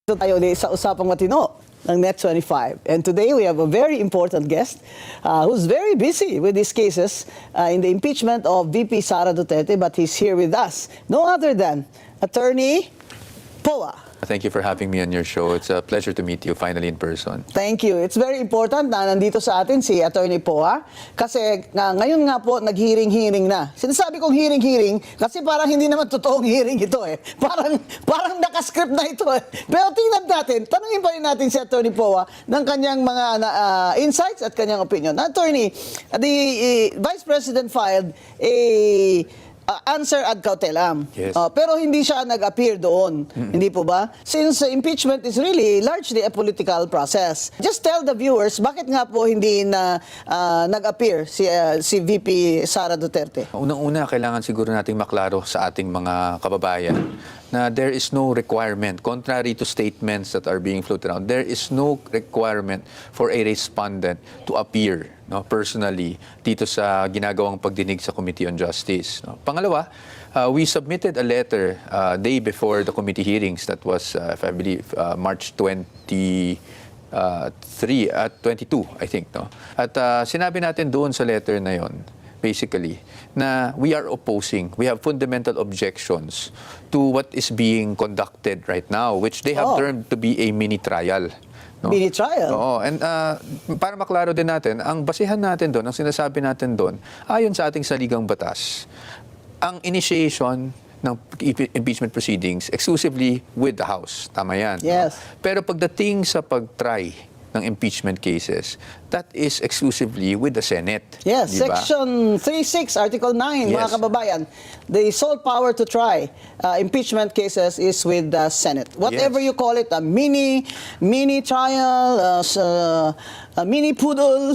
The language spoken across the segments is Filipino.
Tayo ulit sa Usapang Matino ng Net25. And today we have a very important guest who's very busy with these cases in the impeachment of VP Sara Duterte, but he's here with us. No other than Attorney Poa. Thank you for having me on your show. It's a pleasure to meet you finally in person. Thank you. It's very important na nandito sa atin si Attorney Poa kasi ngayon nga po nag-hearing na. Sinasabi kong hearing kasi parang hindi naman totoong hearing ito eh. Parang nakascript na ito eh. Pero tingnan natin, tanungin pa rin natin si Attorney Poa ng kanyang mga insights at kanyang opinion. Attorney, the Vice President filed a answer ad cautelam. Yes. Pero hindi siya nag-appear doon. Hindi po ba? Since impeachment is really largely a political process. Just tell the viewers, bakit nga po hindi na nag-appear si VP Sara Duterte? Unang-una, kailangan siguro nating maklaro sa ating mga kababayan na there is no requirement, contrary to statements that are being floated around, there is no requirement for a respondent to appear personally dito sa ginagawang pagdinig sa Committee on Justice. Pangalawa, we submitted a letter day before the committee hearings, that was, if I believe, March 23 at 22, I think. At sinabi natin doon sa letter na yon, basically, na we are opposing, we have fundamental objections to what is being conducted right now, which they have termed to be a mini trial. Mini trial? Oo. And para maklaro din natin, ang basihan natin doon, ang sinasabi natin doon, ayon sa ating saligang batas, ang initiation ng impeachment proceedings exclusively with the House. Tama yan. Yes. Pero pagdating sa pag-try ng impeachment cases, that is exclusively with the Senate. Yes, diba? Section 36, Article 9, mga Yes. kababayan. The sole power to try impeachment cases is with the Senate. Whatever Yes. you call it, a mini trial, a mini poodle.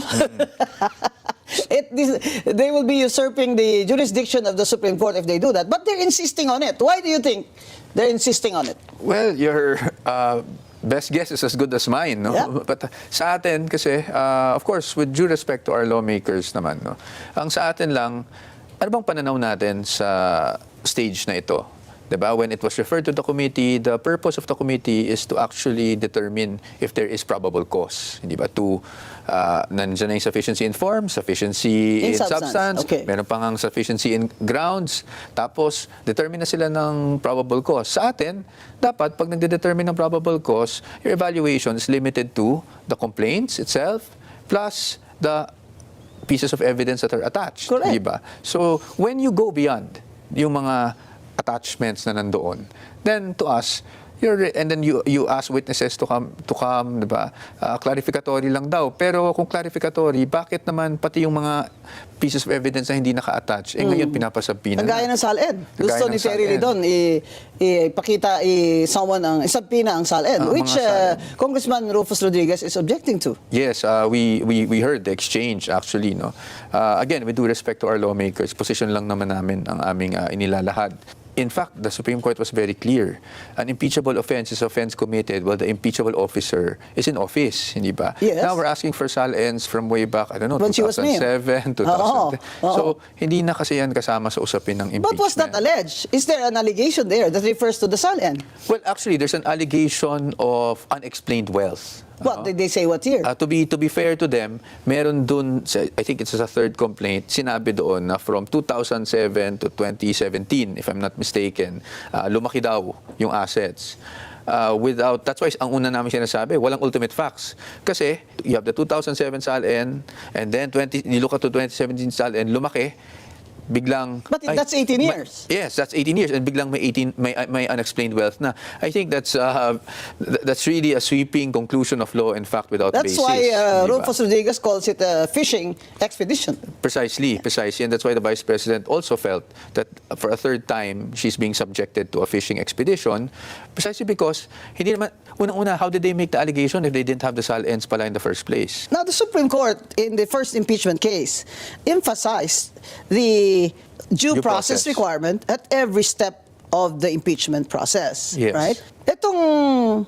They will be usurping the jurisdiction of the Supreme Court if they do that. But they're insisting on it. Why do you think they're insisting on it? Well, your best guess is as good as mine, no? Yeah. But sa atin kasi, of course, with due respect to our lawmakers naman, no? Ang sa atin lang, ano bang pananaw natin sa stage na ito? Diba? When it was referred to the committee, the purpose of the committee is to actually determine if there is probable cause. Hindi ba? To, nandiyan na yung sufficiency in form, sufficiency in substance, okay. meron pang ang sufficiency in grounds, tapos determine na sila ng probable cause. Sa atin, dapat pag nagde-determine ng probable cause, your evaluation is limited to the complaints itself, plus the pieces of evidence that are attached. Correct. Diba? So, when you go beyond yung mga attachments na nandoon, then to us, and then you ask witnesses to come, diba? Clarificatory lang daw. Pero kung clarificatory, bakit naman pati yung mga pieces of evidence na hindi naka-attach, ngayon pinapasabi na. Kagaya ng SALN. Gusto ni Terry Ridon ipakita someone ang isabpina ang SALN, which Congressman Rufus Rodriguez is objecting to. Yes, we heard the exchange actually, no. Again, with due respect to our lawmakers, position lang naman namin ang aming inilalahad. In fact, the Supreme Court was very clear. An impeachable offense is offense committed while the impeachable officer is in office, hindi ba? Yes. Now we're asking for SALNs from way back, I don't know, When she was mayor. 2007, 2010. So, hindi na kasi yan kasama sa usapin ng impeachment. But was that alleged? Is there an allegation there that refers to the SALN? Well, actually, there's an allegation of unexplained wealth. What did they say? What year? To be fair to them, meron dun, I think it's a third complaint, sinabi doon na from 2007 to 2017, if I'm not mistaken, lumaki daw yung assets. That's why ang una namin sinasabi, walang ultimate facts. Kasi you have the 2007 SALN, and then niluka to 2017 SALN, lumaki, biglang... But that's 18 years. Yes, that's 18 years, and biglang may unexplained wealth na. I think that's really a sweeping conclusion of law and fact without That's basis. why Rufus Rodriguez calls it a fishing expedition. Precisely, and that's why the Vice President also felt that for a third time, she's being subjected to a fishing expedition, precisely because, hindi naman, unang-una, how did they make the allegation if they didn't have the SALNs pala in the first place? Now, the Supreme Court, in the first impeachment case, emphasized the due process requirement at every step of the impeachment process. Yes. Right? Itong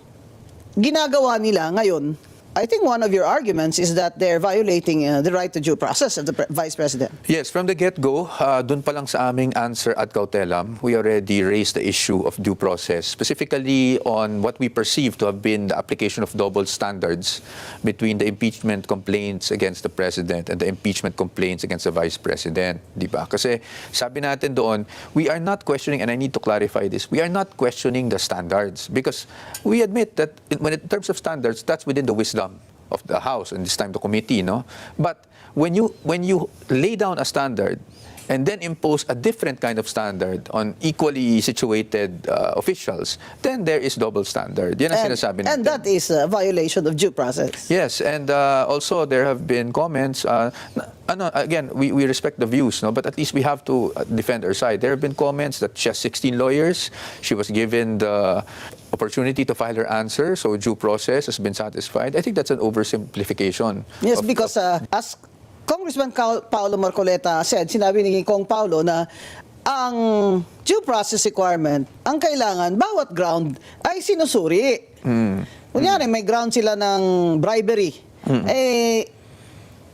ginagawa nila ngayon, I think one of your arguments is that they're violating the right to due process of the Vice President. Yes, from the get-go, dun pa lang sa aming answer ad cautelam, we already raised the issue of due process, specifically on what we perceive to have been the application of double standards between the impeachment complaints against the President and the impeachment complaints against the Vice President. Di ba? Kasi sabi natin doon, we are not questioning, and I need to clarify this, we are not questioning the standards because we admit that in terms of standards, that's within the wisdom of the House and this time the committee, no? But when you lay down a standard and then impose a different kind of standard on equally situated officials, then there is double standard. Yan ang sinasabi natin. And that is a violation of due process. Yes, and also there have been comments. Again, we respect the views, no? But at least we have to defend our side. There have been comments that she has 16 lawyers. She was given the opportunity to file her answer, so due process has been satisfied. I think that's an oversimplification. Yes, because as Congressman Paulo Marcoleta said, sinabi ni Kong Paulo na ang due process requirement, ang kailangan, bawat ground ay sinusuri. Kunyari, may ground sila ng bribery.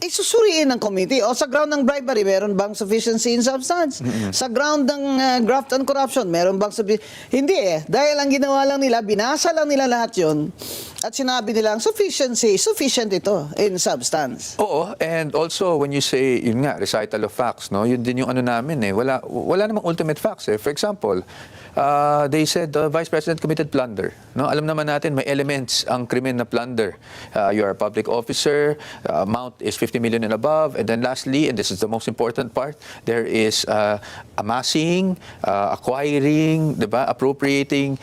Isusuriin ng committee. O sa ground ng bribery, meron bang sufficiency in substance? Sa ground ng graft and corruption, meron bang sufficiency? Hindi eh. Dahil ang ginawa lang nila, binasa lang nila lahat yun. At sinabi nila, sufficient ito in substance. Oo, and also when you say, yun nga, recital of facts, no? Yun din yung ano namin eh. Wala namang ultimate facts eh. For example, they said the Vice President committed plunder. No? Alam naman natin, may elements ang krimen na plunder. You are a public officer, amount is 50 million and above, and then lastly, and this is the most important part, there is amassing, acquiring, diba, appropriating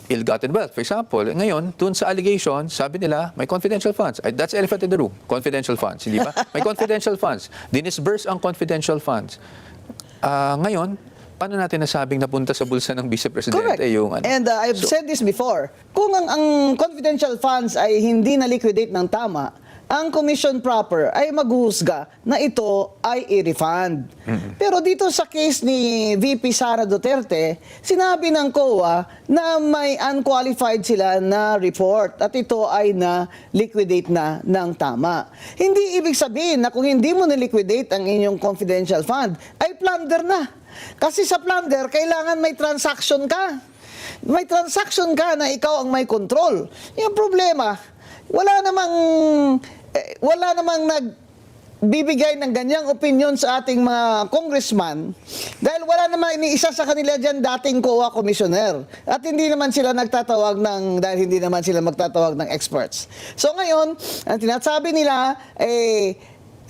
ill-gotten wealth. For example, ngayon, dun sa allegation, sabi nila, may confidential funds. That's elephant in the room. Confidential funds, hindi ba? May confidential funds. Dinisburse ang confidential funds. Ngayon, paano natin nasabing napunta sa bulsa ng Vice Presidente? Correct. Yung ano? And I've said this before, kung ang confidential funds ay hindi na-liquidate ng tama, ang commission proper ay maghuhusga na ito ay i-refund. Pero dito sa case ni VP Sara Duterte, sinabi ng COA na may unqualified sila na report at ito ay na-liquidate na ng tama. Hindi ibig sabihin na kung hindi mo na-liquidate ang inyong confidential fund, ay plunder na. Kasi sa plunder, kailangan may transaction ka. May transaction ka na ikaw ang may control. Yung problema, wala namang nagbibigay ng ganyang opinion sa ating mga congressman dahil wala namang iniisa sa kanila dyan dating COA commissioner. At hindi naman sila dahil hindi naman sila magtatawag ng experts. So ngayon, ang tinasabi nila,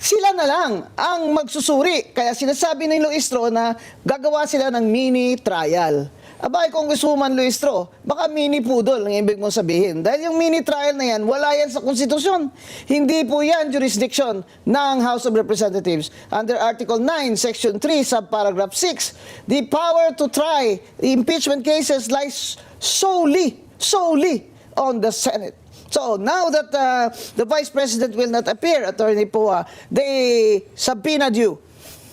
sila na lang ang magsusuri. Kaya sinasabi ni Luistro na gagawa sila ng mini trial. Abay, Congresswoman Luistro, baka mini pudol ang ibig mong sabihin. Dahil yung mini trial na yan, wala yan sa konstitusyon. Hindi po yan jurisdiction ng House of Representatives. Under Article 9, Section 3, Subparagraph 6, the power to try impeachment cases lies solely on the Senate. So now that the Vice President will not appear, Attorney Poa, they subpoenaed you.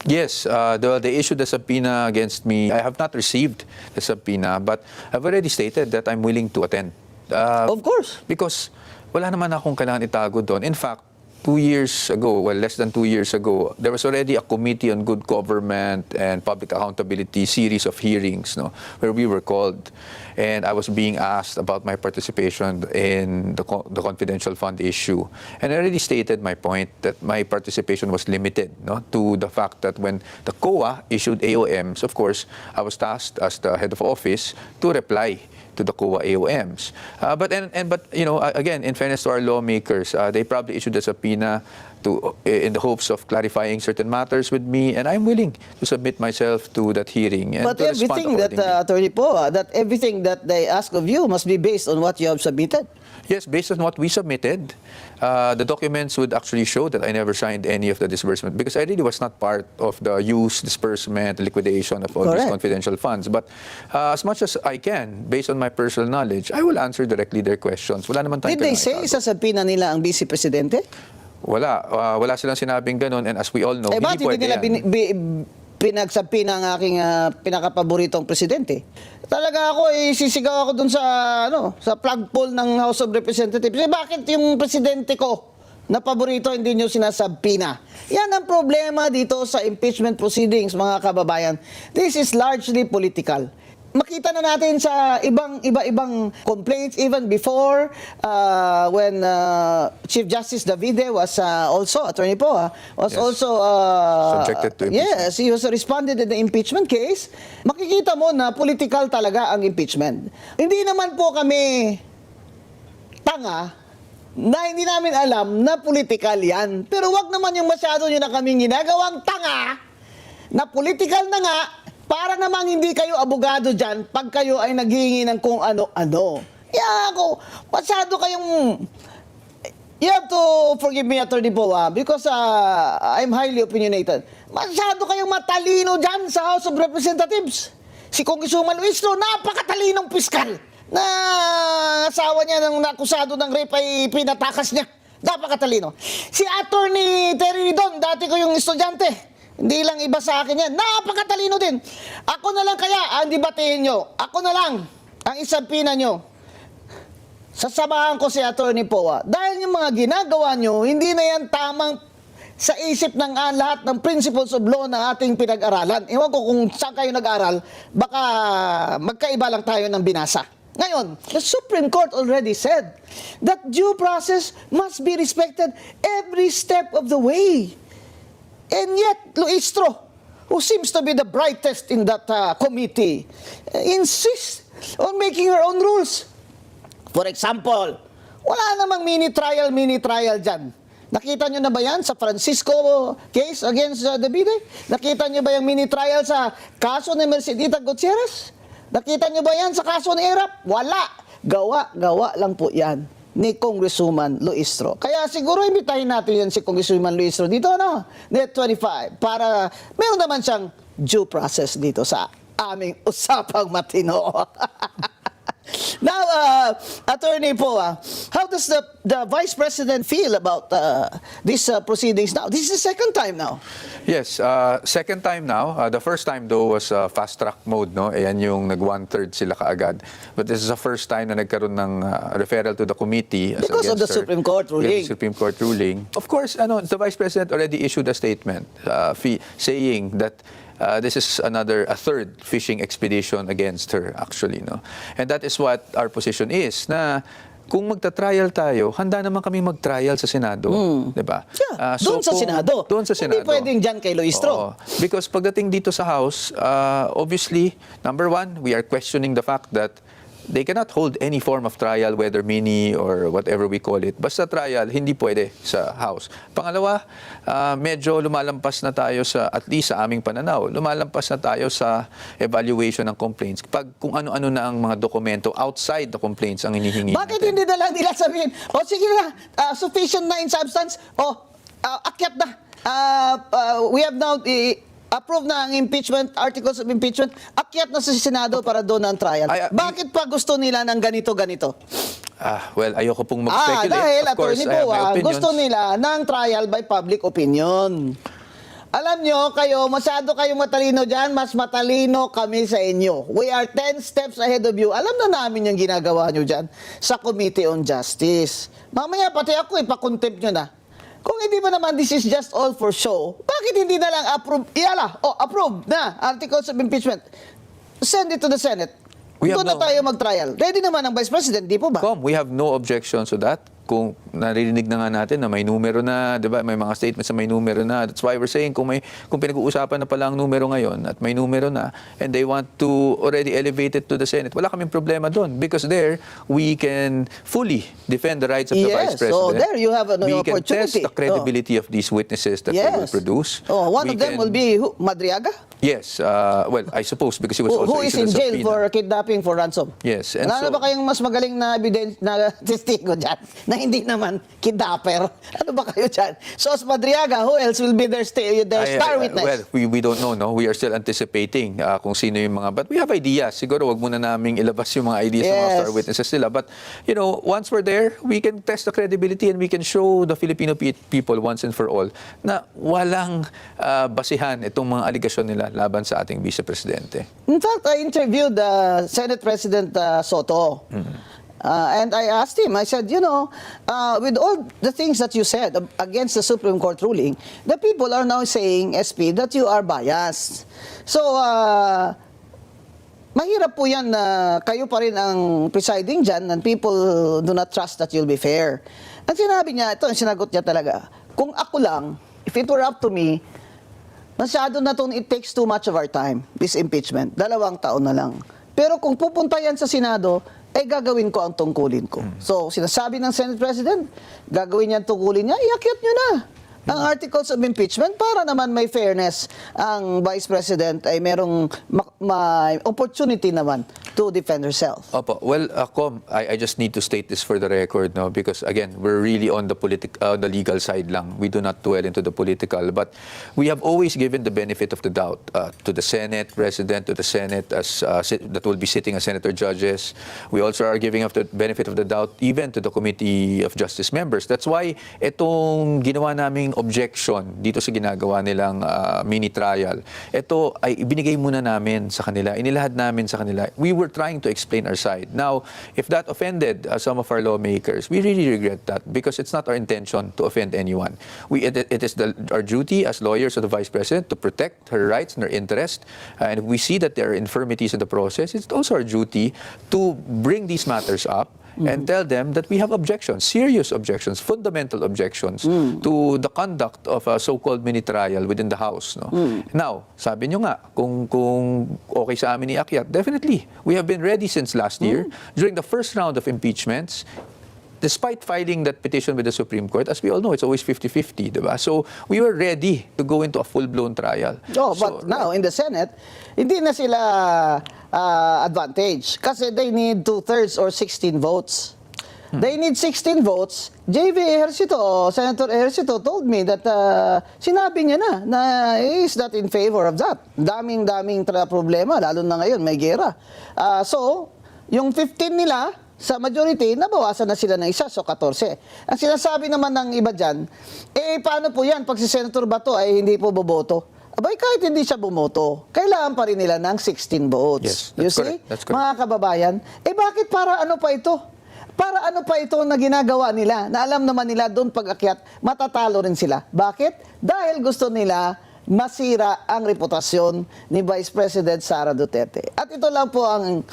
Yes, they issued the subpoena against me. I have not received the subpoena, but I've already stated that I'm willing to attend. Of course. Because wala naman akong kailangan itago doon. In fact, 2 years ago, well, less than 2 years ago, there was already a Committee on Good Government and Public Accountability series of hearings, no, where we were called. And I was being asked about my participation in the confidential fund issue. And I already stated my point that my participation was limited, no, to the fact that when the COA issued AOMs, of course, I was tasked as the head of office to reply to the COA AOMs. But you know, again, in fairness to our lawmakers, they probably issued a subpoena in the hopes of clarifying certain matters with me, and I'm willing to submit myself to that hearing. And But to respond everything that, accordingly. Attorney Poa, that everything that they ask of you must be based on what you have submitted. Yes, based on what we submitted, the documents would actually show that I never signed any of the disbursement because I really was not part of the use, disbursement, liquidation of all these Correct. confidential funds. But as much as I can, based on my personal knowledge, I will answer directly their questions. Wala naman tayong Did they say kailangan itago. sa subpoena nila ang Vice Presidente? Wala. Wala silang sinabing ganun, and as we all know, Bakit hindi pwede nila yan. pinagsapi ng aking pinakapaboritong presidente. Talaga ako, sisigaw ako dun sa, sa flagpole ng House of Representatives. Bakit yung presidente ko na paborito hindi nyo sinasabi na? Yan ang problema dito sa impeachment proceedings, mga kababayan. This is largely political. Makita na natin sa iba-ibang complaints even before when Chief Justice Davide was also Attorney Poe was Yes. also Subjected to impeachment. yes, he was responded in the impeachment case. Makikita mo na political talaga ang impeachment. Hindi naman po kami tanga na hindi namin alam na political yan. Pero wag naman yung masyado nyo na kaming ginagawang tanga na political na nga para namang hindi kayo abogado dyan pag kayo ay naghihingi ng kung ano-ano. Kaya ako, masyado kayong... You have to forgive me, Attorney Poe, because I'm highly opinionated. Masyado kayong matalino dyan sa House of Representatives. Si Congresswoman Luistro, napakatalinong piskal na asawa niya ng nakusado ng rape ay pinatakas niya. Napakatalino. Si Attorney Terry Ridon, dati ko yung estudyante. Hindi lang iba sa akin yan. Napakatalino din. Ako na lang kaya ang debatehin nyo. Ako na lang ang isampina nyo. Sasamahan ko si Attorney Poe. Dahil yung mga ginagawa nyo, hindi na yan tamang sa isip ng lahat ng principles of law na ating pinag-aralan. Ewan ko kung saan kayo nag-aral, baka magkaiba lang tayo ng binasa. Ngayon, the Supreme Court already said that due process must be respected every step of the way. And yet, Luistro, who seems to be the brightest in that committee, insists on making her own rules. For example, wala namang mini-trial dyan. Nakita nyo na ba yan sa Francisco case against Davide? Nakita nyo ba yung mini-trial sa kaso ni Mercedita Gutierrez? Nakita nyo ba yan sa kaso ni Erap? Wala. Gawa lang po yan ni Congresswoman Luistro. Kaya siguro imbitahin natin yan si Congresswoman Luistro dito, Net 25, para meron naman siyang due process dito sa aming usapang matino. Now, Attorney Poe, how does the Vice President feel about these proceedings now? This is the second time now. Yes, second time now. The first time though was fast track mode, no? Ayan yung nag 1/3 sila kaagad. But this is the first time na nagkaroon ng referral to the committee as Because of the against her. Supreme Court ruling. Yes, Supreme Court ruling. Of course, the Vice President already issued a statement saying that this is a third fishing expedition against her, actually, no? And that is what our position is, na kung magta-trial tayo, handa naman kami mag-trial sa Senado, di ba? Yeah, doon sa Senado. Doon sa Senado. Hindi pwedeng dyan kay Luistro. Oo. Because pagdating dito sa House, obviously, number one, we are questioning the fact that they cannot hold any form of trial, whether mini or whatever we call it. Basta trial, hindi pwede sa House. Pangalawa, medyo lumalampas na tayo at least sa aming pananaw, lumalampas na tayo sa evaluation ng complaints. Pag kung ano-ano na ang mga dokumento outside the complaints ang hinihingi Bakit natin. hindi na lang nila sabihin, sige na, sufficient na in substance, akyat na. We have now approved na ang impeachment, articles of impeachment, akyat na sa Senado para doon ang trial. Bakit pa gusto nila ng ganito-ganito? Well, ayoko pong mag-speculate. Dahil, Of course, Attorney I have Poe, my opinions. gusto nila ng trial by public opinion. Alam nyo, masyado kayong matalino dyan, mas matalino kami sa inyo. We are 10 steps ahead of you. Alam na namin yung ginagawa nyo dyan sa Committee on Justice. Mamaya, pati ako, ipakontempt nyo na. Kung hindi ba naman this is just all for show, bakit hindi na lang approve? Approve na articles of impeachment. Send it to the Senate. Doon na tayo mag-trial. Ready naman ang Vice President, di po ba? We have no objections to that. Kung naririnig na nga natin na may numero na, 'di ba? May mga statements na may numero na. That's why we're saying kung pinag-uusapan na pala ang numero ngayon at may numero na and they want to already elevate it to the Senate, wala kaming problema doon because there we can fully defend the rights of the Vice President. So there you have an we opportunity. We can test the credibility of these witnesses that they will produce. One of them will be Madriaga? Yes. Well, I suppose because he was also who is in issued a jail subpoena. for kidnapping for ransom. Yes. And Wala na ba kayong mas magaling na evidence na testigo dyan na hindi naman kidnapper. Ano ba kayo dyan? Sos Madriaga, who else will be their star witness? Well, we don't know, no? We are still anticipating kung sino yung mga, but we have ideas. Siguro wag muna naming ilabas yung mga ideas ng mga star witnesses nila. But, once we're there, we can test the credibility and we can show the Filipino people once and for all na walang basihan itong mga aligasyon nila laban sa ating Vice Presidente. In fact, I interviewed Senate President Soto. And I asked him, I said, with all the things that you said against the Supreme Court ruling, the people are now saying, SP, that you are biased. So, mahirap po yan na kayo pa rin ang presiding dyan and people do not trust that you'll be fair. Ang sinabi niya, ito ang sinagot niya talaga, kung ako lang, if it were up to me, masyado na it takes too much of our time, this impeachment. 2 taon na lang. Pero kung pupunta yan sa Senado, ay gagawin ko ang tungkulin ko. So, sinasabi ng Senate President, gagawin niya ang tungkulin niya, iakyat niyo na ang articles of impeachment para naman may fairness ang Vice President ay merong may opportunity naman to defend herself. Opo. Well, I just need to state this for the record, no, because again, we're really on the the legal side lang. We do not dwell into the political, but we have always given the benefit of the doubt to the Senate President, to the Senate as that will be sitting as senator judges. We also are giving up the benefit of the doubt even to the Committee of Justice members. That's why itong ginawa naming objection dito sa ginagawa nilang mini trial, ito ay ibinigay muna namin sa kanila, inilahad namin sa kanila. We were trying to explain our side. Now, if that offended some of our lawmakers, we really regret that because it's not our intention to offend anyone. It is our duty as lawyers of the Vice President to protect her rights and her interest. And if we see that there are infirmities in the process, it's also our duty to bring these matters up and tell them that we have objections, serious objections, fundamental objections to the conduct of a so-called mini trial within the House. No? Now, sabi nyo nga, kung okay sa amin iakyat, definitely. We have been ready since last year. During the first round of impeachments, despite filing that petition with the Supreme Court, as we all know, it's always 50-50, diba? So, we were ready to go into a full-blown trial. But now, in the Senate, hindi na sila advantage kasi they need 2/3 or 16 votes. They need 16 votes. JV Ejercito, Senator Ejercito told me that sinabi niya na he is not in favor of that. Daming problema, lalo na ngayon, may gera. So, yung 15 nila, sa majority, nabawasan na sila ng isa, so 14. Ang sinasabi naman ng iba dyan, paano po yan pag si Senator Bato ay hindi po boboto? Abay, kahit hindi siya bumoto, kailangan pa rin nila ng 16 votes. Yes, you see? That's correct. Mga kababayan, bakit para ano pa ito? Para ano pa ito na ginagawa nila, na alam naman nila doon pag-akyat, matatalo rin sila. Bakit? Dahil gusto nila masira ang reputasyon ni Vice President Sara Duterte. At ito lang po ang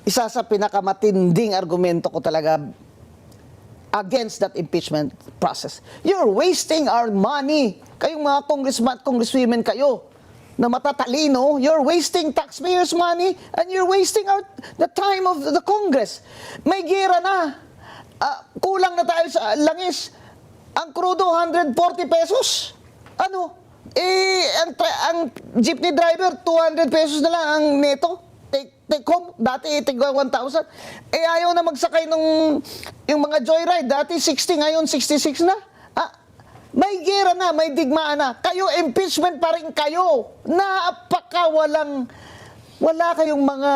isa sa pinakamatinding argumento ko talaga against that impeachment process. You're wasting our money. Kayong mga congressman at congresswomen kayo na matatalino, you're wasting taxpayers' money and you're wasting the time of the Congress. May gera na. Kulang na tayo sa langis. Ang krudo, 140 pesos. Ano? Ang jeepney driver, 200 pesos na lang ang neto. Take home, dati tigwa 1,000. Ayaw na magsakay yung mga joyride. Dati 60, ngayon 66 na. May gera na, may digmaan na. Kayo, impeachment pa rin kayo. Wala kayong mga,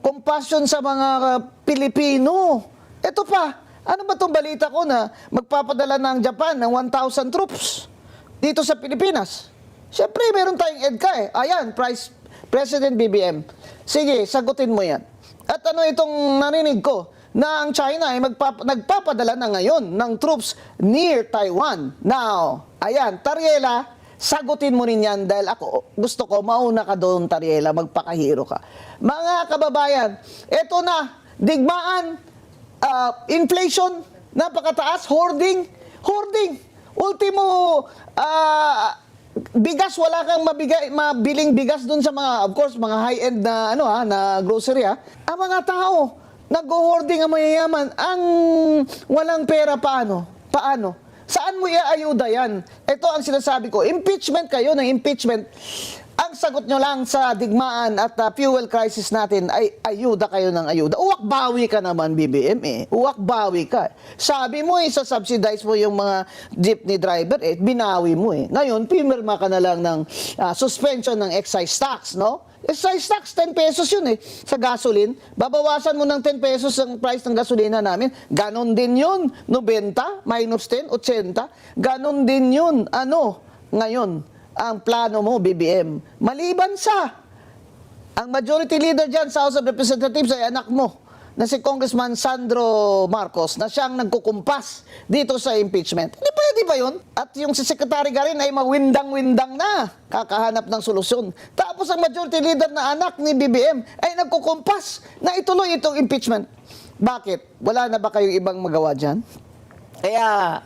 compassion sa mga Pilipino. Ito pa, ano ba itong balita ko na magpapadala ng Japan ng 1,000 troops dito sa Pilipinas? Siyempre, meron tayong EDCA eh. Ayan, President BBM. Sige, sagutin mo yan. At ano itong narinig ko? Na ang China ay nagpapadala na ngayon ng troops near Taiwan. Now, ayan, Tariela, sagutin mo rin yan dahil ako, gusto ko, mauna ka doon, Tariela, magpakahiro ka. Mga kababayan, eto na, digmaan, inflation, napakataas, hoarding, ultimo, bigas, wala kang mabiling bigas dun sa mga, of course, mga high-end na, na grocery, Ang mga tao, nag-hoarding ang mayayaman, ang walang pera, paano? Saan mo iaayuda yan? Ito ang sinasabi ko, impeachment kayo ng impeachment. ang sagot nyo lang sa digmaan at fuel crisis natin ay ayuda kayo ng ayuda. Uwak-bawi ka naman, BBM eh. Uwak-bawi ka. Sabi mo eh, sa-subsidize mo yung mga jeepney driver eh, binawi mo eh. Ngayon, pimirma ka na lang ng suspension ng excise tax, no? Excise tax, 10 pesos yun eh, sa gasoline. Babawasan mo ng 10 pesos ang price ng gasolina namin. Ganon din yun, 90, minus 10, 80. Ganon din yun, ngayon, ang plano mo, BBM. Maliban sa, ang majority leader dyan sa House of Representatives ay anak mo, na si Congressman Sandro Marcos, na siyang nagkukumpas dito sa impeachment. Hindi pwede ba yun? At yung si Secretary Garin ay mawindang-windang na, kakahanap ng solusyon. Tapos ang majority leader na anak ni BBM ay nagkukumpas na ituloy itong impeachment. Bakit? Wala na ba kayong ibang magawa dyan? Kaya,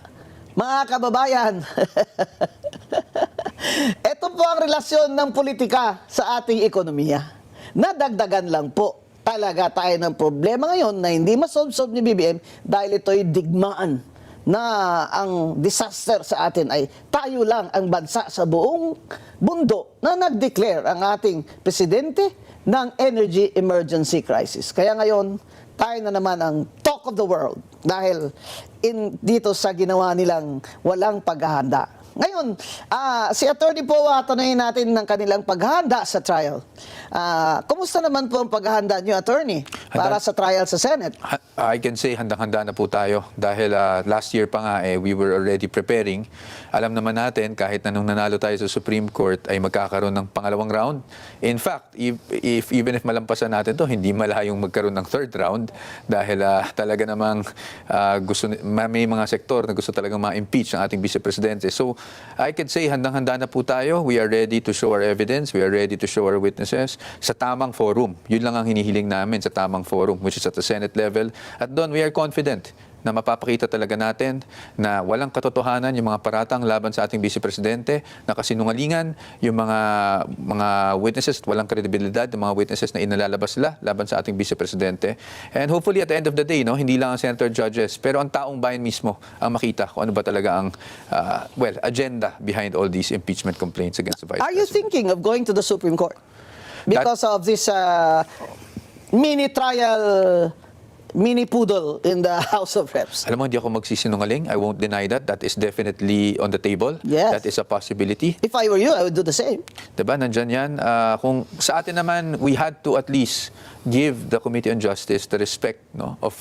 mga kababayan, ito po ang relasyon ng politika sa ating ekonomiya. Nadagdagan lang po talaga tayo ng problema ngayon na hindi masolve ni BBM dahil ito'y digmaan na ang disaster sa atin ay tayo lang ang bansa sa buong mundo na nag-declare ang ating presidente ng energy emergency crisis. Kaya ngayon, tayo na naman ang talk of the world dahil dito sa ginawa nilang walang paghahanda. Ngayon, si Attorney Poa, tanungin natin ng kanilang paghahanda sa trial. Kumusta naman po ang paghahanda niyo, Attorney, para sa trial sa Senate? I can say handang-handa na po tayo dahil last year pa nga we were already preparing. Alam naman natin kahit na nung nanalo tayo sa Supreme Court ay magkakaroon ng pangalawang round. In fact, even if malampasan natin to, hindi malayong magkaroon ng third round dahil talaga namang may mga sektor na gusto talagang ma-impeach ang ating Vice Presidente. So, I can say handang-handa na po tayo. We are ready to show our evidence. We are ready to show our witnesses sa tamang forum. Yun lang ang hinihiling namin, sa tamang forum, which is at the Senate level. At doon, we are confident na mapapakita talaga natin na walang katotohanan yung mga paratang laban sa ating Vice Presidente, na kasinungalingan yung mga witnesses, walang kredibilidad yung mga witnesses na inalalabas sila laban sa ating Vice Presidente. And hopefully at the end of the day, hindi lang ang senator judges, pero ang taong bayan mismo ang makita kung ano ba talaga ang agenda behind all these impeachment complaints against the Vice Are you President. thinking of going to the Supreme Court because of this mini trial, mini poodle in the House of Reps? Alam mo, hindi ako magsisinungaling. I won't deny that. That is definitely on the table. Yes. That is a possibility. If I were you, I would do the same. Diba? Nandyan yan. Kung sa atin naman, we had to at least give the Committee on Justice the respect of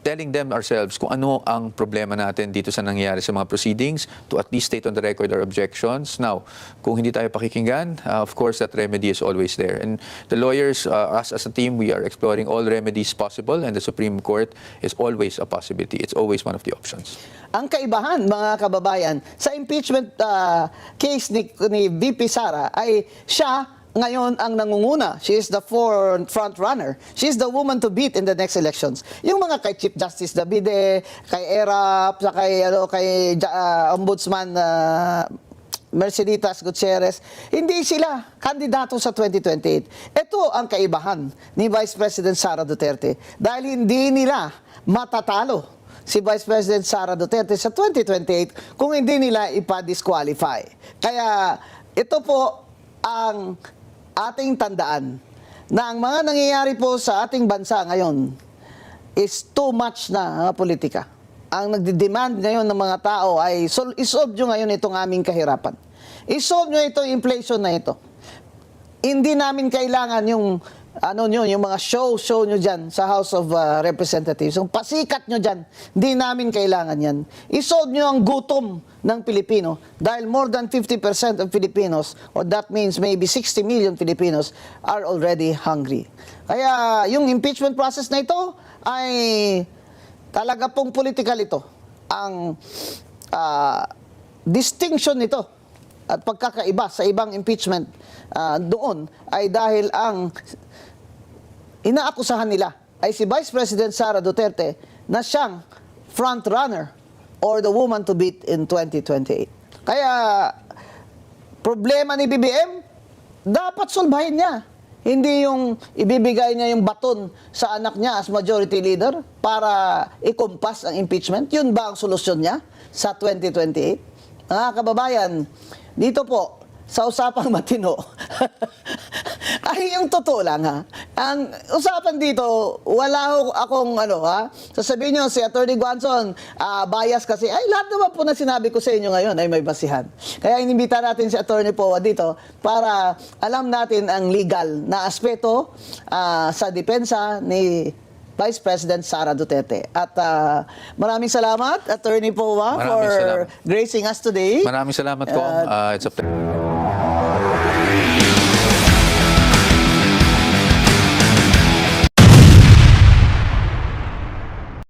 telling them ourselves kung ano ang problema natin dito sa nangyayari sa mga proceedings, to at least state on the record our objections. Now, kung hindi tayo pakikinggan, of course, that remedy is always there. And the lawyers, us as a team, we are exploring all remedies possible, and the Supreme Court is always a possibility. It's always one of the options. Ang kaibahan, mga kababayan, sa impeachment case ni VP Sara ay siya ngayon ang nangunguna. She is the front runner. She is the woman to beat in the next elections. Yung mga kay Chief Justice Davide, kay ERAP, sa kay Ombudsman Merceditas Gutierrez, hindi sila kandidato sa 2028. Ito ang kaibahan ni Vice President Sara Duterte dahil hindi nila matatalo si Vice President Sara Duterte sa 2028 kung hindi nila ipa-disqualify. Kaya ito po ang ating tandaan na ang mga nangyayari po sa ating bansa ngayon is too much na politika. Ang nagdi-demand ngayon ng mga tao ay isolve nyo ngayon itong aming kahirapan. Isolve nyo itong inflation na ito. Hindi namin kailangan yung yung mga show nyo dyan sa House of Representatives. Yung pasikat nyo dyan, hindi namin kailangan yan. Isolve nyo ang gutom ng Pilipino dahil more than 50% of Filipinos, or that means maybe 60 million Filipinos, are already hungry. Kaya yung impeachment process na ito ay talaga pong political ito. Ang distinction nito at pagkakaiba sa ibang impeachment doon ay dahil ang inaakusahan nila ay si Vice President Sara Duterte na siyang front runner or the woman to beat in 2028. Kaya problema ni BBM, dapat solbahin niya. Hindi yung ibibigay niya yung baton sa anak niya as majority leader para ikumpas ang impeachment. Yun ba ang solusyon niya sa 2028? Mga kababayan, dito po, sa usapang matino. Ay, yung totoo lang ha. Ang usapan dito, wala akong sasabihin nyo, si Atty. Guanzon, bias kasi, ay lahat naman po na sinabi ko sa inyo ngayon ay may basihan. Kaya inimbita natin si Atty. Poa dito para alam natin ang legal na aspeto sa depensa ni Vice President Sara Duterte. At maraming salamat, Atty. Poa, Maraming for salamat. gracing us today. Maraming salamat, Kong. It's a pleasure.